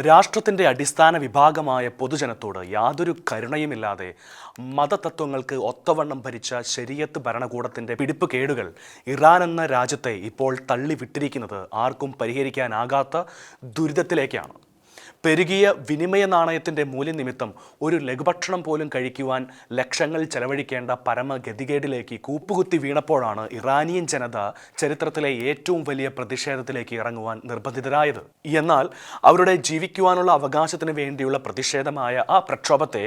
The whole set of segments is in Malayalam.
രാഷ്ട്രത്തിൻ്റെ അടിസ്ഥാന വിഭാഗമായ പൊതുജനത്തോട് യാതൊരു കരുണയുമില്ലാതെ മതതത്വങ്ങൾക്ക് ഒത്തവണ്ണം ഭരിച്ച ശരീഅത്ത് ഭരണകൂടത്തിൻ്റെ പിടിപ്പുകേടുകൾ ഇറാൻ എന്ന രാജ്യത്തെ ഇപ്പോൾ തള്ളിവിട്ടിരിക്കുന്നത് ആർക്കും പരിഹരിക്കാനാകാത്ത ദുരിതത്തിലേക്കാണ്. പെരുകിയ വിനിമയ നാണയത്തിൻ്റെ മൂല്യനിമിത്തം ഒരു ലഘുഭക്ഷണം പോലും കഴിക്കുവാൻ ലക്ഷങ്ങൾ ചെലവഴിക്കേണ്ട പരമഗതികേടിലേക്ക് കൂപ്പുകുത്തി വീണപ്പോഴാണ് ഇറാനിയൻ ജനത ചരിത്രത്തിലെ ഏറ്റവും വലിയ പ്രതിഷേധത്തിലേക്ക് ഇറങ്ങുവാൻ നിർബന്ധിതരായത്. എന്നാൽ അവരുടെ ജീവിക്കുവാനുള്ള അവകാശത്തിന് വേണ്ടിയുള്ള പ്രതിഷേധമായ ആ പ്രക്ഷോഭത്തെ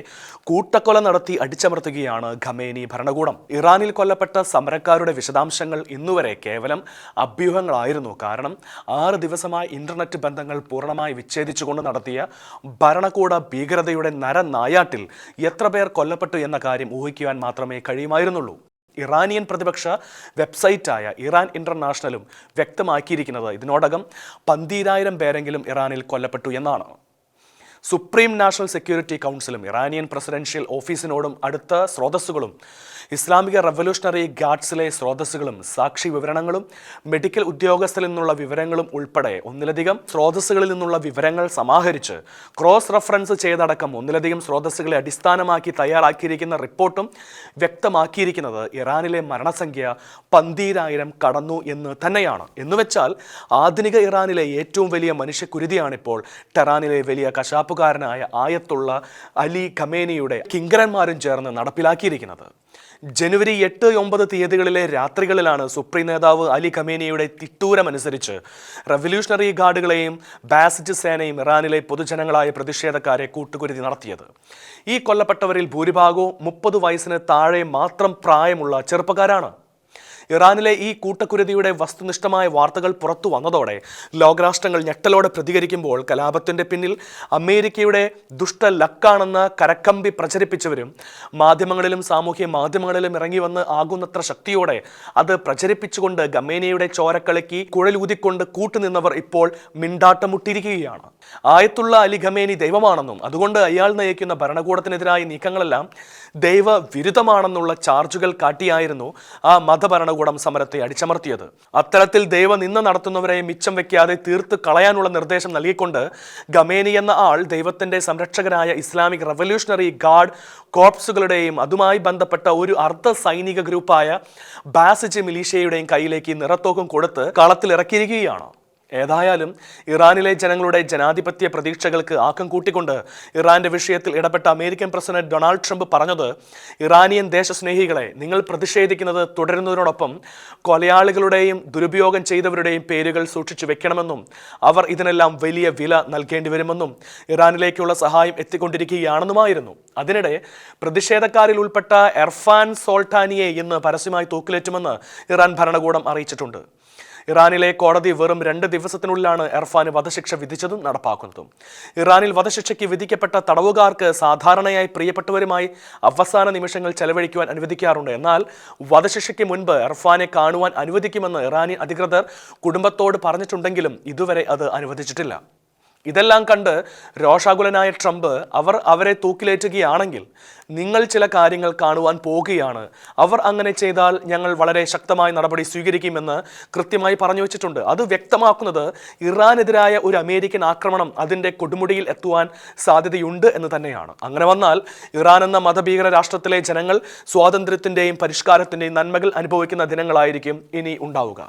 കൂട്ടക്കൊല നടത്തി അടിച്ചമർത്തുകയാണ് ഖമേനി ഭരണകൂടം. ഇറാനിൽ കൊല്ലപ്പെട്ട സമരക്കാരുടെ വിശദാംശങ്ങൾ ഇന്നുവരെ കേവലം അഭ്യൂഹങ്ങളായിരുന്നു. കാരണം 6 ദിവസമായി ഇന്റർനെറ്റ് ബന്ധങ്ങൾ പൂർണ്ണമായി വിച്ഛേദിച്ചുകൊണ്ട് നടത്തിയ ഭരണകൂട ഭീകരതയുടെ നരനായാട്ടിൽ എത്ര പേർ കൊല്ലപ്പെട്ടു എന്ന കാര്യം ഊഹിക്കുവാൻ മാത്രമേ കഴിയുമായിരുന്നുള്ളൂ. ഇറാനിയൻ പ്രതിപക്ഷ വെബ്സൈറ്റായ ഇറാൻ ഇന്റർനാഷണലും വ്യക്തമാക്കിയിരിക്കുന്നത് ഇതിനോടകം 12,000 പേരെങ്കിലും ഇറാനിൽ കൊല്ലപ്പെട്ടു എന്നാണ്. സുപ്രീം നാഷണൽ സെക്യൂരിറ്റി കൗൺസിലും ഇറാനിയൻ പ്രസിഡൻഷ്യൽ ഓഫീസിനോടും അടുത്ത സ്രോതസ്സുകളും ഇസ്ലാമിക റവല്യൂഷണറി ഗാർഡ്സിലെ സ്രോതസ്സുകളും സാക്ഷി വിവരണങ്ങളും മെഡിക്കൽ ഉദ്യോഗസ്ഥരിൽ നിന്നുള്ള വിവരങ്ങളും ഉൾപ്പെടെ ഒന്നിലധികം സ്രോതസ്സുകളിൽ നിന്നുള്ള വിവരങ്ങൾ സമാഹരിച്ച് ക്രോസ് റഫറൻസ് ചെയ്തടക്കം ഒന്നിലധികം സ്രോതസ്സുകളെ അടിസ്ഥാനമാക്കി തയ്യാറാക്കിയിരിക്കുന്ന റിപ്പോർട്ടും വ്യക്തമാക്കിയിരിക്കുന്നത് ഇറാനിലെ മരണസംഖ്യ 12,000 കടന്നു എന്ന് തന്നെയാണ്. എന്നുവെച്ചാൽ ആധുനിക ഇറാനിലെ ഏറ്റവും വലിയ മനുഷ്യക്കുരുതിയാണിപ്പോൾ ടെഹ്റാനിലെ വലിയ കശാപ്പുകാരനായ ആയത്തുള്ള അലി ഖമേനിയുടെ കിങ്കരന്മാരും ചേർന്ന് നടപ്പിലാക്കിയിരിക്കുന്നത്. ജനുവരി 8, 9 തീയതികളിലെ രാത്രികളിലാണ് സുപ്രീം നേതാവ് അലി ഖമേനിയുടെ തിട്ടൂരമനുസരിച്ച് റവല്യൂഷണറി ഗാർഡുകളെയും ബാസിസ്റ്റ് സേനയും ഇറാനിലെ പൊതുജനങ്ങളായ പ്രതിഷേധക്കാരെ കൂട്ടുകുരുതി നടത്തിയത്. ഈ കൊല്ലപ്പെട്ടവരിൽ ഭൂരിഭാഗവും 30 വയസ്സിന് താഴെ മാത്രം പ്രായമുള്ള ചെറുപ്പക്കാരാണ്. ഇറാനിലെ ഈ കൂട്ടക്കുരുതിയുടെ വസ്തുനിഷ്ഠമായ വാർത്തകൾ പുറത്തു വന്നതോടെ ലോകരാഷ്ട്രങ്ങൾ ഞെട്ടലോടെ പ്രതികരിക്കുമ്പോൾ കലാപത്തിൻ്റെ പിന്നിൽ അമേരിക്കയുടെ ദുഷ്ടലക്കാണെന്ന് കരക്കമ്പി പ്രചരിപ്പിച്ചവരും മാധ്യമങ്ങളിലും സാമൂഹ്യ മാധ്യമങ്ങളിലും ഇറങ്ങി വന്ന് ആകുന്നത്ര ശക്തിയോടെ അത് പ്രചരിപ്പിച്ചുകൊണ്ട് ഖമേനിയുടെ ചോരക്കളിക്ക് കുഴലൂതിക്കൊണ്ട് കൂട്ടുനിന്നവർ ഇപ്പോൾ മിണ്ടാട്ടമുട്ടിയിരിക്കുകയാണ്. ആയത്തുള്ള അലി ഖമേനി ദൈവമാണെന്നും അതുകൊണ്ട് അയാൾ നയിക്കുന്ന ഭരണകൂടത്തിനെതിരായ നീക്കങ്ങളെല്ലാം ദൈവവിരുദ്ധമാണെന്നുള്ള ചാർജുകൾ കാട്ടിയായിരുന്നു ആ മതഭരണകൂടം സമരത്തെ അടിച്ചമർത്തിയത്. അത്തരത്തിൽ ദൈവനിന്ദ നടത്തുന്നവരെ മിച്ചം വെക്കാതെ തീർത്ത് കളയാനുള്ള നിർദ്ദേശം നൽകിക്കൊണ്ട് ഖമേനി എന്ന ആൾ ദൈവത്തിന്റെ സംരക്ഷകരായ ഇസ്ലാമിക് റവല്യൂഷണറി ഗാർഡ് കോർപ്സുകളുടെയും അതുമായി ബന്ധപ്പെട്ട ഒരു അർദ്ധ സൈനിക ഗ്രൂപ്പായ ബാസിസ്റ്റ് മിലീഷ്യയുടെയും കയ്യിലേക്ക് നിറത്തോക്കും കൊടുത്ത് കളത്തിൽ ഇറക്കിയിരിക്കുകയാണ്. ഏതായാലും ഇറാനിലെ ജനങ്ങളുടെ ജനാധിപത്യ പ്രതീക്ഷകൾക്ക് ആക്കം കൂട്ടിക്കൊണ്ട് ഇറാന്റെ വിഷയത്തിൽ ഇടപെട്ട അമേരിക്കൻ പ്രസിഡന്റ് ഡൊണാൾഡ് ട്രംപ് പറഞ്ഞത്, ഇറാനിയൻ ദേശസ്നേഹികളെ, നിങ്ങൾ പ്രതിഷേധിക്കുന്നത് തുടരുന്നതിനോടൊപ്പം കൊലയാളികളുടെയും ദുരുപയോഗം ചെയ്തവരുടെയും പേരുകൾ സൂക്ഷിച്ചു വെക്കണമെന്നും അവർ ഇതിനെല്ലാം വലിയ വില നൽകേണ്ടി വരുമെന്നും ഇറാനിലേക്കുള്ള സഹായം എത്തിക്കൊണ്ടിരിക്കുകയാണെന്നുമായിരുന്നു. അതിനിടെ പ്രതിഷേധക്കാരിൽ ഉൾപ്പെട്ട എർഫാൻ സോൾട്ടാനിയെ ഇന്ന് പരസ്യമായി തൂക്കിലേറ്റുമെന്ന് ഇറാൻ ഭരണകൂടം അറിയിച്ചിട്ടുണ്ട്. ഇറാനിലെ കോടതി വെറും 2 ദിവസത്തിനുള്ളിലാണ് എർഫാന് വധശിക്ഷ വിധിച്ചതും നടപ്പാക്കുന്നതും. ഇറാനിൽ വധശിക്ഷയ്ക്ക് വിധിക്കപ്പെട്ട തടവുകാർക്ക് സാധാരണയായി പ്രിയപ്പെട്ടവരുമായി അവസാന നിമിഷങ്ങൾ ചെലവഴിക്കുവാൻ അനുവദിക്കാറുണ്ട്. എന്നാൽ വധശിക്ഷയ്ക്ക് മുൻപ് എർഫാനെ കാണുവാൻ അനുവദിക്കുമെന്ന് ഇറാനിയൻ അധികൃതർ കുടുംബത്തോട് പറഞ്ഞിട്ടുണ്ടെങ്കിലും ഇതുവരെ അത് അനുവദിച്ചിട്ടില്ല. ഇതെല്ലാം കണ്ട് രോഷാകുലനായ ട്രംപ് അവരെ തൂക്കിലേറ്റുകയാണെങ്കിൽ നിങ്ങൾ ചില കാര്യങ്ങൾ കാണുവാൻ പോകുകയാണ്, അവർ അങ്ങനെ ചെയ്താൽ ഞങ്ങൾ വളരെ ശക്തമായ നടപടി സ്വീകരിക്കുമെന്ന് കൃത്യമായി പറഞ്ഞു വെച്ചിട്ടുണ്ട്. അത് വ്യക്തമാക്കുന്നത് ഇറാനെതിരായ ഒരു അമേരിക്കൻ ആക്രമണം അതിൻ്റെ കൊടുമുടിയിൽ എത്തുവാൻ സാധ്യതയുണ്ട് എന്ന് തന്നെയാണ്. അങ്ങനെ വന്നാൽ ഇറാൻ എന്ന മതഭീകര രാഷ്ട്രത്തിലെ ജനങ്ങൾ സ്വാതന്ത്ര്യത്തിൻ്റെയും പരിഷ്കാരത്തിൻ്റെയും നന്മകൾ അനുഭവിക്കുന്ന ദിനങ്ങളായിരിക്കും ഇനി ഉണ്ടാവുക.